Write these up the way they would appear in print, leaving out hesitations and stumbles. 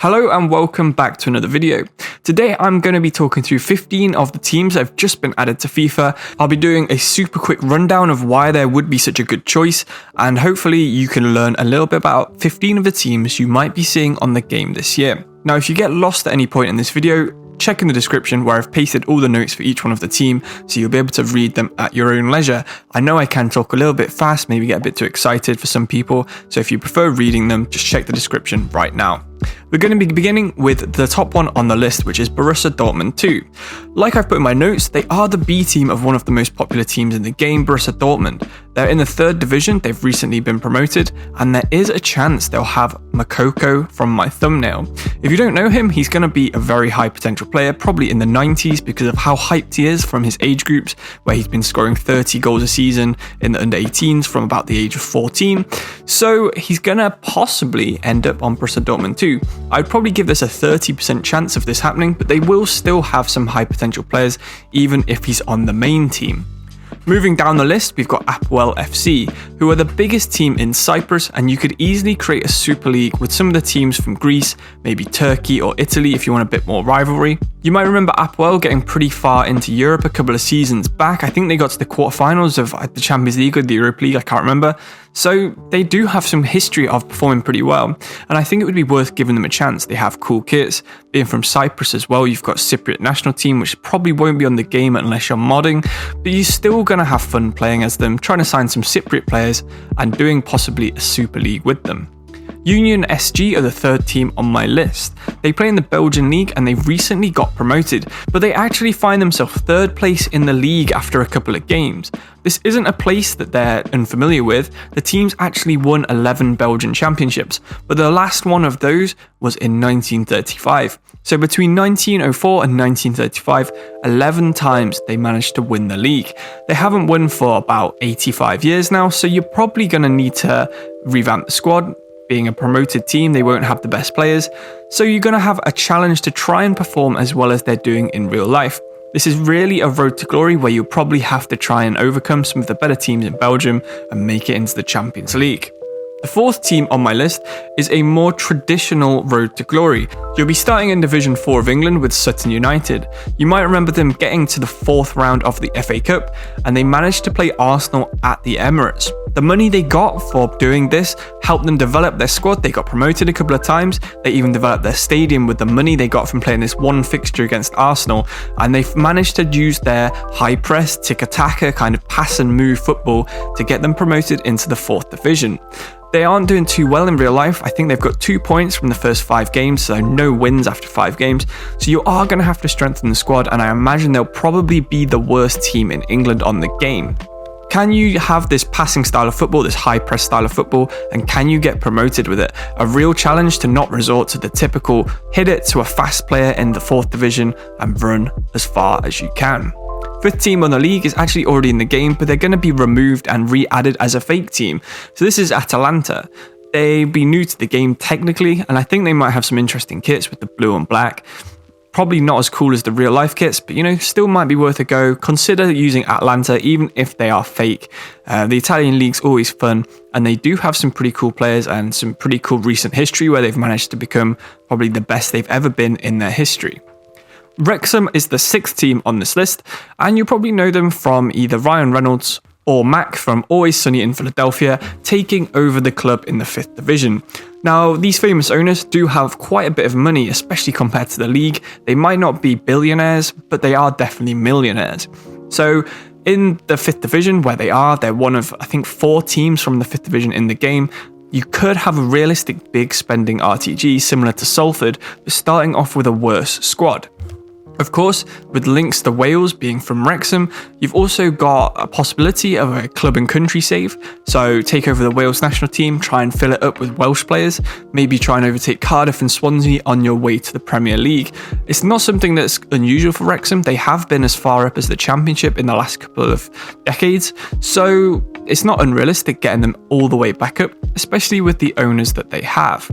Hello and welcome back to another video. Today I'm going to be talking through 15 of the teams that have just been added to FIFA. I'll be doing a super quick rundown of why there would be such a good choice, and hopefully you can learn a little bit about 15 of the teams you might be seeing on the game this year. Now if you get lost at any point in this video, check in the description where I've pasted all the notes for each one of the team, so you'll be able to read them at your own leisure. I know I can talk a little bit fast, maybe get a bit too excited for some people, so if you prefer reading them, just check the description right now. We're going to be beginning with the top one on the list, which is Borussia Dortmund 2. Like I've put in my notes, they are the B team of one of the most popular teams in the game, Borussia Dortmund. They're in the 3rd division, they've recently been promoted, and there is a chance they'll have Moukoko from my thumbnail. If you don't know him, he's going to be a very high potential player, probably in the 90s because of how hyped he is from his age groups, where he's been scoring 30 goals a season in the under 18s from about the age of 14. So he's going to possibly end up on Borussia Dortmund 2. I'd probably give this a 30% chance of this happening, but they will still have some high potential players even if he's on the main team. Moving down the list, we've got Appwell FC, who are the biggest team in Cyprus, and you could easily create a super league with some of the teams from Greece, maybe Turkey or Italy if you want a bit more rivalry. You might remember Appwell getting pretty far into Europe a couple of seasons back. I think they got to the quarterfinals of the Champions League or the Europa League, I can't remember. So they do have some history of performing pretty well, and I think it would be worth giving them a chance. They have cool kits. Being from Cyprus as well, you've got Cypriot national team, which probably won't be on the game unless you're modding, but you're still going to have fun playing as them, trying to sign some Cypriot players and doing possibly a Super League with them. Union SG are the 3rd team on my list. They play in the Belgian League and they've recently got promoted, but they actually find themselves 3rd place in the league after a couple of games. This isn't a place that they're unfamiliar with. The team's actually won 11 Belgian Championships, but the last one of those was in 1935. So between 1904 and 1935, 11 times they managed to win the league. They haven't won for about 85 years now, so you're probably going to need to revamp the squad. Being a promoted team, they won't have the best players, so you're going to have a challenge to try and perform as well as they're doing in real life. This is really a road to glory where you'll probably have to try and overcome some of the better teams in Belgium and make it into the Champions League. The 4th team on my list is a more traditional road to glory. You'll be starting in Division 4 of England with Sutton United. You might remember them getting to the 4th round of the FA Cup, and they managed to play Arsenal at the Emirates. The money they got for doing this helped them develop their squad. They got promoted a couple of times. They even developed their stadium with the money they got from playing this one fixture against Arsenal, and they've managed to use their high press, tika-taka kind of pass and move football to get them promoted into the 4th division. They aren't doing too well in real life. I think they've got 2 points from the first 5 games, so no wins after 5 games. So you are going to have to strengthen the squad, and I imagine they'll probably be the worst team in England on the game. Can you have this passing style of football, this high press style of football, and can you get promoted with it? A real challenge to not resort to the typical hit it to a fast player in the 4th division and run as far as you can. 5th team on the league is actually already in the game, but they're going to be removed and re-added as a fake team. So this is Atalanta. They'll be new to the game technically, and I think they might have some interesting kits with the blue and black. Probably not as cool as the real life kits, but still might be worth a go. Consider using Atalanta even if they are fake. The Italian league's always fun, and they do have some pretty cool players and some pretty cool recent history where they've managed to become probably the best they've ever been in their history. Wrexham is the 6th team on this list, and you probably know them from either Ryan Reynolds or Mac from Always Sunny in Philadelphia taking over the club in the 5th division. Now, these famous owners do have quite a bit of money, especially compared to the league. They might not be billionaires, but they are definitely millionaires. So in the 5th division where they're one of, I think, 4 teams from the 5th division in the game. You could have a realistic big spending RTG similar to Salford, but starting off with a worse squad. Of course, with links to Wales being from Wrexham, you've also got a possibility of a club and country save. So take over the Wales national team, try and fill it up with Welsh players, maybe try and overtake Cardiff and Swansea on your way to the Premier League. It's not something that's unusual for Wrexham. They have been as far up as the Championship in the last couple of decades, so it's not unrealistic getting them all the way back up, especially with the owners that they have.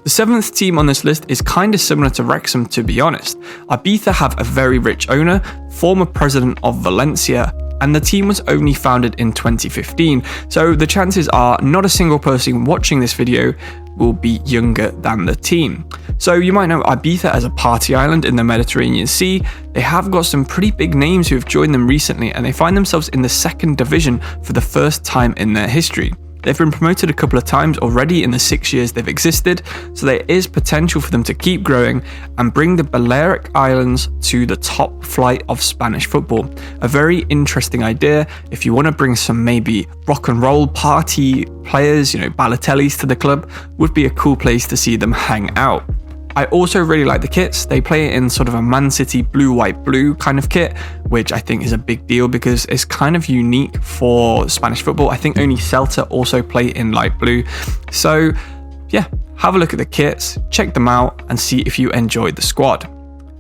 The 7th team on this list is kind of similar to Wrexham, to be honest. Ibiza have a very rich owner, former president of Valencia, and the team was only founded in 2015, so the chances are not a single person watching this video will be younger than the team. So you might know Ibiza as a party island in the Mediterranean Sea. They have got some pretty big names who have joined them recently, and they find themselves in the second division for the first time in their history. They've been promoted a couple of times already in the 6 years they've existed, so there is potential for them to keep growing and bring the Balearic Islands to the top flight of Spanish football. A very interesting idea if you want to bring some maybe rock and roll party players, Balotellis to the club, would be a cool place to see them hang out. I also really like the kits. They play in sort of a Man City blue, white, blue kind of kit, which I think is a big deal because it's kind of unique for Spanish football. I think only Celta also play in light blue. So yeah, have a look at the kits, check them out and see if you enjoy the squad.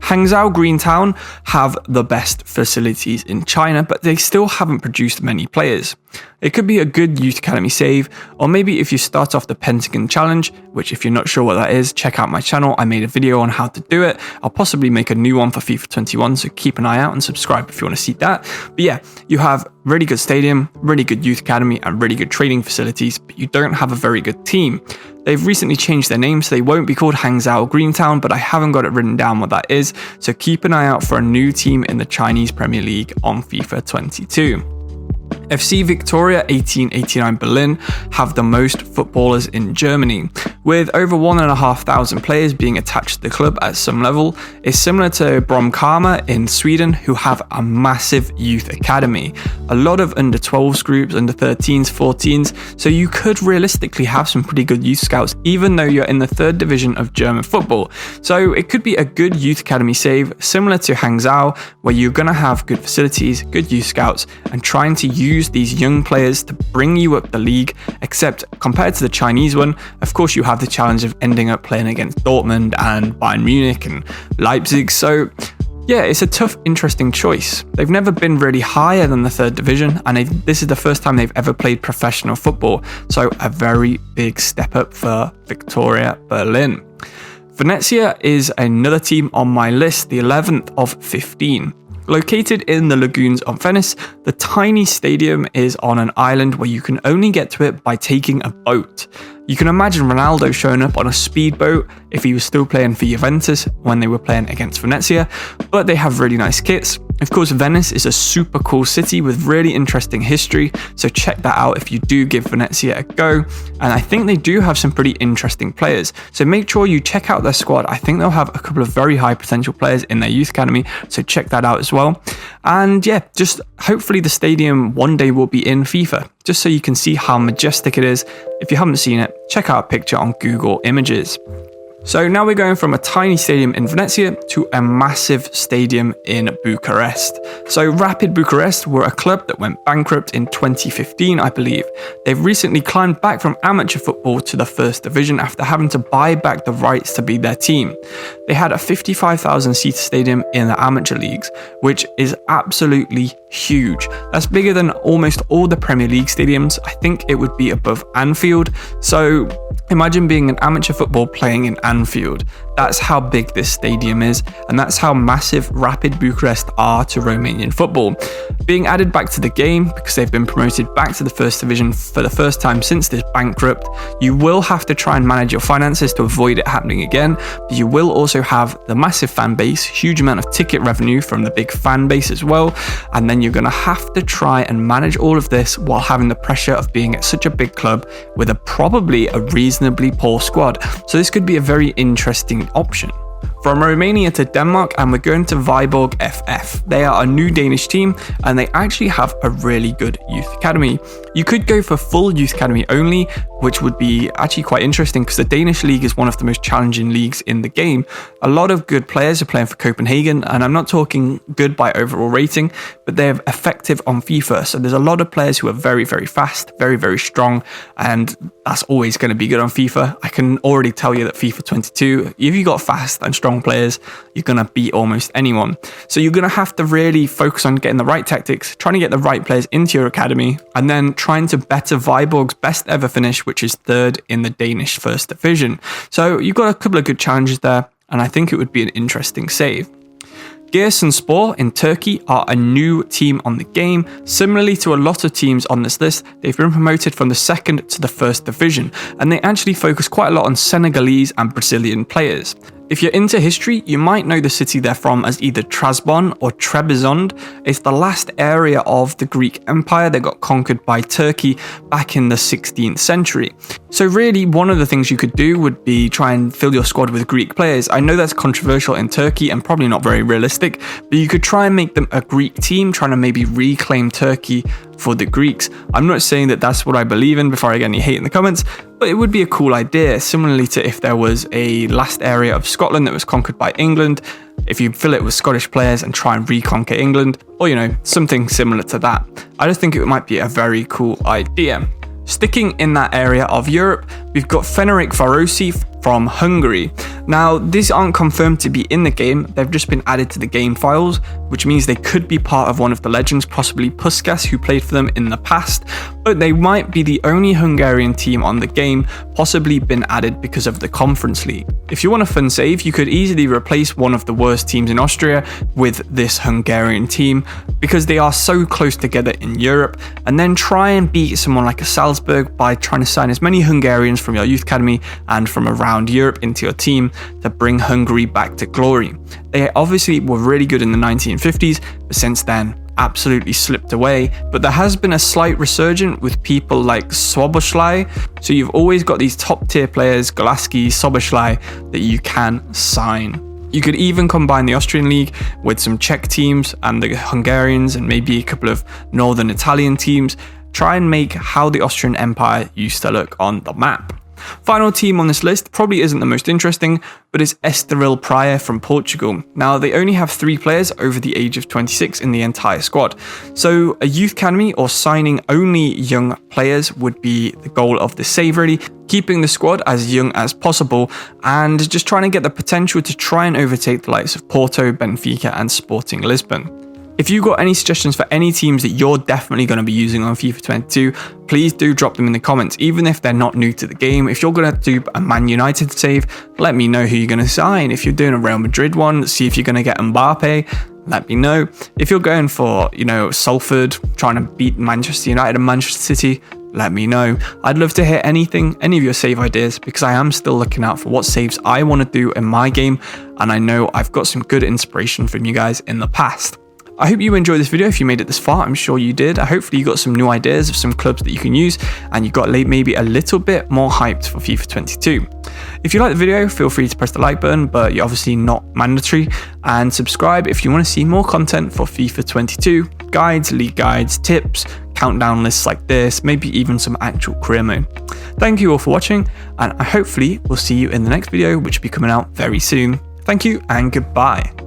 Hangzhou Greentown have the best facilities in China, but they still haven't produced many players. It could be a good youth academy save, or maybe if you start off the Pentagon Challenge, which if you're not sure what that is, check out my channel. I made a video on how to do it. I'll possibly make a new one for FIFA 21, so keep an eye out and subscribe if you want to see that. But yeah, you have really good stadium, really good youth academy, and really good training facilities, but you don't have a very good team. They've recently changed their name, so they won't be called Hangzhou Greentown, but I haven't got it written down what that is, so keep an eye out for a new team in the Chinese Premier League on FIFA 22. FC Victoria 1889 Berlin have the most footballers in Germany, with over 1,500 players being attached to the club at some level. It's similar to Bromkama in Sweden, who have a massive youth academy. A lot of under 12s groups, under 13s, 14s, so you could realistically have some pretty good youth scouts, even though you're in the third division of German football. So it could be a good youth academy save, similar to Hangzhou, where you're going to have good facilities, good youth scouts, and trying to use these young players to bring you up the league, except compared to the Chinese one, of course you have the challenge of ending up playing against Dortmund and Bayern Munich and Leipzig, so yeah, it's a tough, interesting choice. They've never been really higher than the third division, and this is the first time they've ever played professional football, so a very big step up for Victoria Berlin. Venezia is another team on my list, the 11th of 15. Located in the lagoons of Venice, the tiny stadium is on an island where you can only get to it by taking a boat. You can imagine Ronaldo showing up on a speedboat if he was still playing for Juventus when they were playing against Venezia, but they have really nice kits. Of course, Venice is a super cool city with really interesting history, so check that out if you do give Venezia a go. And I think they do have some pretty interesting players, so make sure you check out their squad. I think they'll have a couple of very high potential players in their youth academy, so check that out as well. And yeah, just hopefully the stadium one day will be in FIFA, just so you can see how majestic it is. If you haven't seen it, check out a picture on Google Images. So now we're going from a tiny stadium in Venezia to a massive stadium in Bucharest. So Rapid Bucharest were a club that went bankrupt in 2015, I believe. They've recently climbed back from amateur football to the first division after having to buy back the rights to be their team. They had a 55,000 seat stadium in the amateur leagues, which is absolutely huge. That's bigger than almost all the Premier League stadiums. I think it would be above Anfield. So imagine being an amateur football playing in Anfield. That's how big this stadium is, and that's how massive Rapid Bucharest are to Romanian football. Being added back to the game, because they've been promoted back to the first division for the first time since this bankrupt, you will have to try and manage your finances to avoid it happening again, but you will also have the massive fan base, huge amount of ticket revenue from the big fan base as well, and then you're going to have to try and manage all of this while having the pressure of being at such a big club with probably a reasonably poor squad. So this could be a very interesting option. From Romania to Denmark, and we're going to Vyborg FF. They are a new Danish team, and they actually have a really good youth academy. You could go for full youth academy only, which would be actually quite interesting because the Danish league is one of the most challenging leagues in the game. A lot of good players are playing for Copenhagen, and I'm not talking good by overall rating, but they're effective on FIFA. So there's a lot of players who are very, very fast, very, very strong, and that's always going to be good on FIFA. I can already tell you that FIFA 22, if you got fast and strong players, you're going to beat almost anyone. So you're going to have to really focus on getting the right tactics, trying to get the right players into your academy, and then trying to better Vyborg's best ever finish, which is third in the Danish first division. So you've got a couple of good challenges there, and I think it would be an interesting save. Giresunspor in Turkey are a new team on the game. Similarly to a lot of teams on this list, they've been promoted from the second to the first division, and they actually focus quite a lot on Senegalese and Brazilian players. If you're into history, you might know the city they're from as either Trabzon or Trebizond. It's the last area of the Greek Empire that got conquered by Turkey back in the 16th century. So really, one of the things you could do would be try and fill your squad with Greek players. I know that's controversial in Turkey and probably not very realistic, but you could try and make them a Greek team, trying to maybe reclaim Turkey for the Greeks. I'm not saying that that's what I believe in before I get any hate in the comments, but it would be a cool idea, similarly to if there was a last area of Scotland that was conquered by England, if you fill it with Scottish players and try and reconquer England, or something similar to that. I just think it might be a very cool idea. Sticking in that area of Europe, we've got Fenerbahce from Hungary. Now, these aren't confirmed to be in the game, they've just been added to the game files, which means they could be part of one of the legends, possibly Puskás, who played for them in the past, but they might be the only Hungarian team on the game, possibly been added because of the Conference League. If you want a fun save, you could easily replace one of the worst teams in Austria with this Hungarian team, because they are so close together in Europe, and then try and beat someone like a Salzburg by trying to sign as many Hungarians from your youth academy and from around Europe into your team to bring Hungary back to glory. They obviously were really good in the 1950s, but since then absolutely slipped away. But there has been a slight resurgence with people like Szoboszlai, so you've always got these top tier players, Golaski, Szoboszlai, that you can sign. You could even combine the Austrian league with some Czech teams and the Hungarians and maybe a couple of northern Italian teams. Try and make how the Austrian Empire used to look on the map. Final team on this list probably isn't the most interesting, but is Estoril Praia from Portugal. Now, they only have 3 players over the age of 26 in the entire squad. So a youth academy or signing only young players would be the goal of the save, really, keeping the squad as young as possible and just trying to get the potential to try and overtake the likes of Porto, Benfica and Sporting Lisbon. If you've got any suggestions for any teams that you're definitely going to be using on FIFA 22, please do drop them in the comments, even if they're not new to the game. If you're going to do a Man United save, let me know who you're going to sign. If you're doing a Real Madrid one, see if you're going to get Mbappe, let me know. If you're going for, Salford, trying to beat Manchester United and Manchester City, let me know. I'd love to hear any of your save ideas, because I am still looking out for what saves I want to do in my game, and I know I've got some good inspiration from you guys in the past. I hope you enjoyed this video. If you made it this far, I'm sure you did. Hopefully you got some new ideas of some clubs that you can use, and you got maybe a little bit more hyped for FIFA 22. If you like the video, feel free to press the like button, but you're obviously not mandatory, and subscribe if you want to see more content for FIFA 22, guides, league guides, tips, countdown lists like this, maybe even some actual career mode. Thank you all for watching, and hopefully we'll see you in the next video, which will be coming out very soon. Thank you and goodbye.